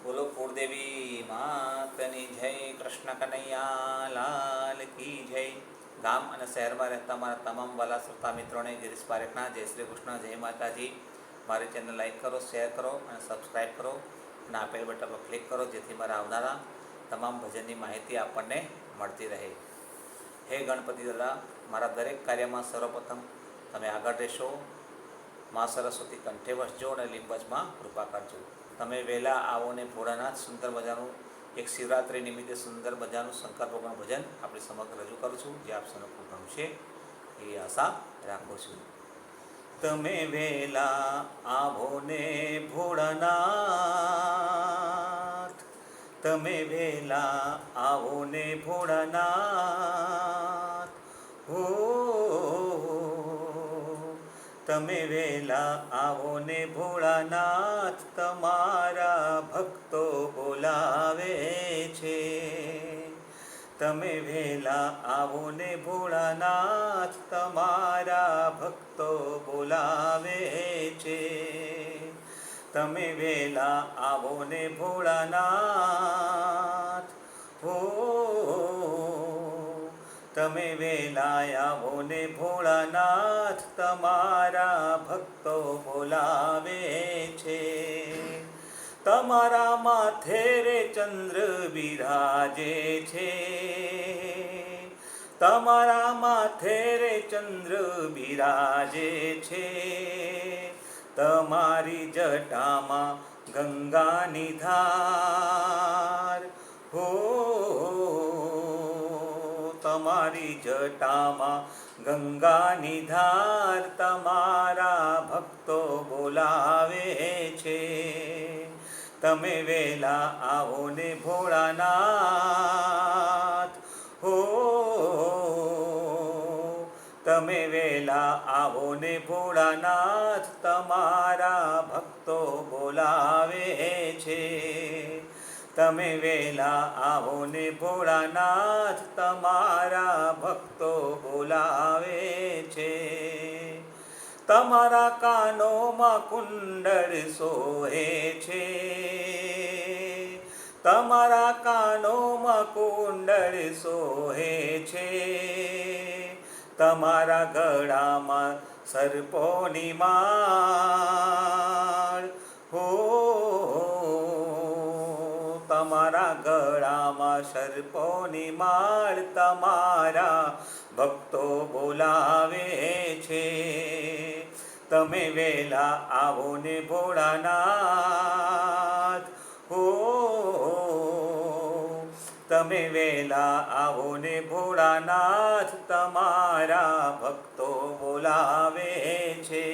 બોલો કુળદેવી માતની જય, કૃષ્ણ કનૈયા લાલ કી જય. ગામ અને શહેરમાં રહેતા મારા તમામ વાલા શ્રોતા મિત્રોને ગિરીશ પારેખના જય શ્રી કૃષ્ણ, જય માતાજી. મારી ચેનલ લાઈક કરો, શેર કરો અને સબસ્ક્રાઈબ કરો અને આપેલ બટન પર ક્લિક કરો, જેથી મારા આવનારા તમામ ભજનની માહિતી આપણને મળતી રહે. હે ગણપતિ દાદા, મારા દરેક કાર્યમાં સર્વપ્રથમ તમે આગળ રહેશો. મા સરસ્વતી કંઠે વસજો અને લીંબચમાં કૃપા કરજો. તમે વહેલા આવો ને ભોળાનાથ સુંદર મજાનું એક શિવરાત્રિ નિમિત્તે સુંદર મજાનું શંકર ભગવાન ભજન આપણી સમગ્ર રજૂ કરું છું, જે આપ સૌને ખૂબ ગમશે એ આશા રાખું છું. તમે વહેલા આવો ને ભોળાનાથ, તમે વહેલા આવો ને ભોળાનાથ, હો તમે વહેલા આવો ને ભોળાનાથ, તમારા ભક્તો બોલાવે છે. તમે વહેલા આવો ને ભોળાનાથ, તમારા ભક્તો બોલાવે છે. તમે વહેલા આવો ને ભોળાનાથ, હો તમે વહેલા આવો ને ભોળાનાથ, તમારા ભક્તો બોલાવે છે. તમારા માથે રે ચંદ્ર બિરાજે છે, તમારા માથે રે ચંદ્ર બિરાજે છે. તમારી જટામાં ગંગાની ધાર, હો તમારી જટામાં ગંગાની ધાર, તમારા ભક્તો બોલાવે છે. તમે વહેલા આવો ને ભોળાનાથ, હો તમે વહેલા આવો ને ભોળાનાથ, તમારા ભક્તો બોલાવે છે. તમે વહેલા આવો ને ભોળાનાથ, તમારા ભક્તો બોલાવે છે. તમારા કાનોમાં કુંડળ સોહે છે, તમારા કાનોમાં કુંડળ સોહે છે. તમારા ગળામાં સર્પોની માળ, હો તમારા ગળામાં સર્પોની માળ, તમારા ભક્તો બોલાવે છે. તમે વહેલા આવો ને ભોળાનાથ, હો તમે વહેલા આવો ને ભોળાનાથ, તમારા ભક્તો બોલાવે છે.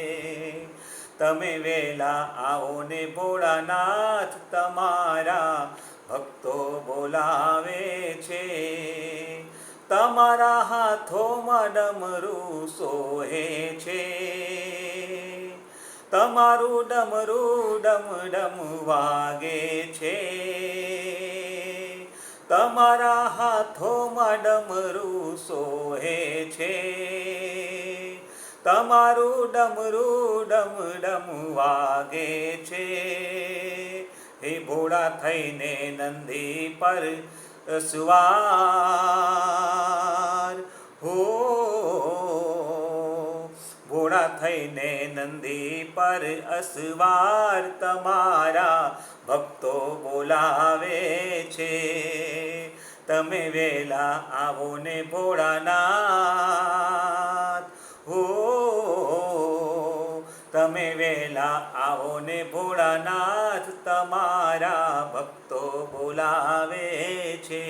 તમે વહેલા આવો ને ભોળાનાથ, તમારા ભક્તો બોલાવે છે. તમારા હાથોમાં ડમરું સોહે છે, તમારું ડમરું ડમ ડમ વાગે છે. તમારા હાથોમાં ડમરું સોહે છે, તમારું ડમરું ડમ ડમ વાગે છે. હે ભોળા થઈને નંદી પર સવાર, હો ભોળા થઈને નંદી પર અસવાર, તમારા ભક્તો બોલાવે છે. તમે વહેલા આવો ને ભોળાનાથ, હો તમે વહેલા આવો ને ભોળાનાથ, તમારા ભક્તો બોલાવે છે.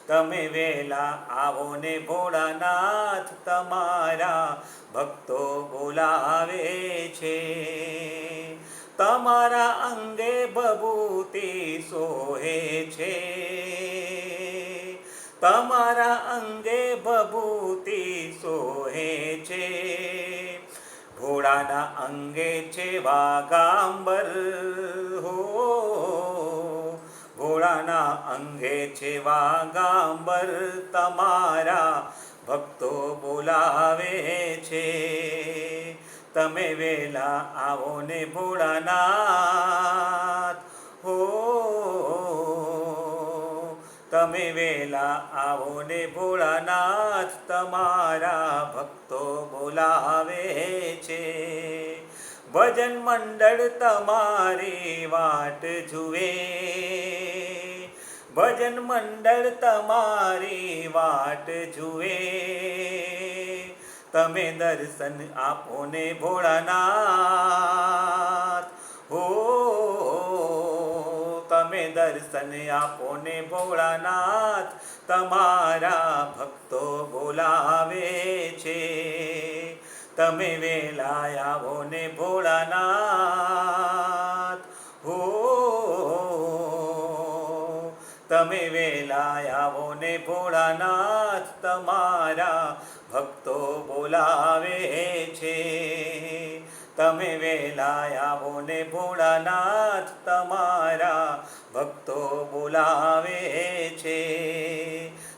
તમે વહેલા આવો ને ભોળાનાથ, તમારા ભક્તો બોલાવે છે. તમારા અંગે ભભૂતિ સોહે છે, તમારા અંગે ભભૂતિ સોહે છે. ભોળાના અંગે છે વાગાંબર, હો ભોળાના અંગે છે વાગાંબર, તમારા ભક્તો બોલાવે છે. તમે વેલા આવો ને ભોળાનાથ, હો તમે વેલા આવો ને ભોળાનાથ, તમારા ભક્તો બોલાવે છે. ભજન મંડળ તમારી વાટ જુએ, ભજન મંડળ તમારી વાટ જુએ. તમે દર્શન આપો ને ભોળાનાથ, હો તમે દર્શન આપો ને ભોળાનાથ, તમારા ભક્તો બોલાવે છે. તમે વેલા આવો ને ભોળાનાથ, હો તમે વેલા આવો ને ભોળાનાથ, તમારા ભક્તો બોલાવે છે. તમે વેલા આવો ને ભોળાનાથ, તમારા ભક્તો બોલાવે છે.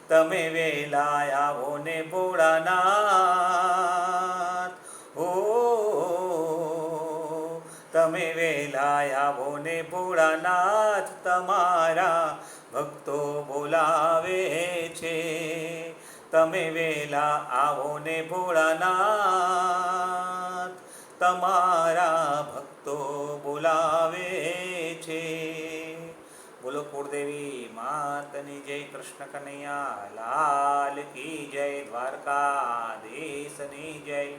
તમે વેલા આવો ને ભોળાનાથ, હો તમે વેલા આવો ને ભોળાનાથ, તમારા ભક્તો બોલાવે છે. તમે વેલા આવો ને ભોળાનાથ, તમારા ભક્તો બોલાવે છે. બોલો કુળદેવી માતની જય, કૃષ્ણ કનૈયા લાલ કી જય, દ્વારકાધીશની જય.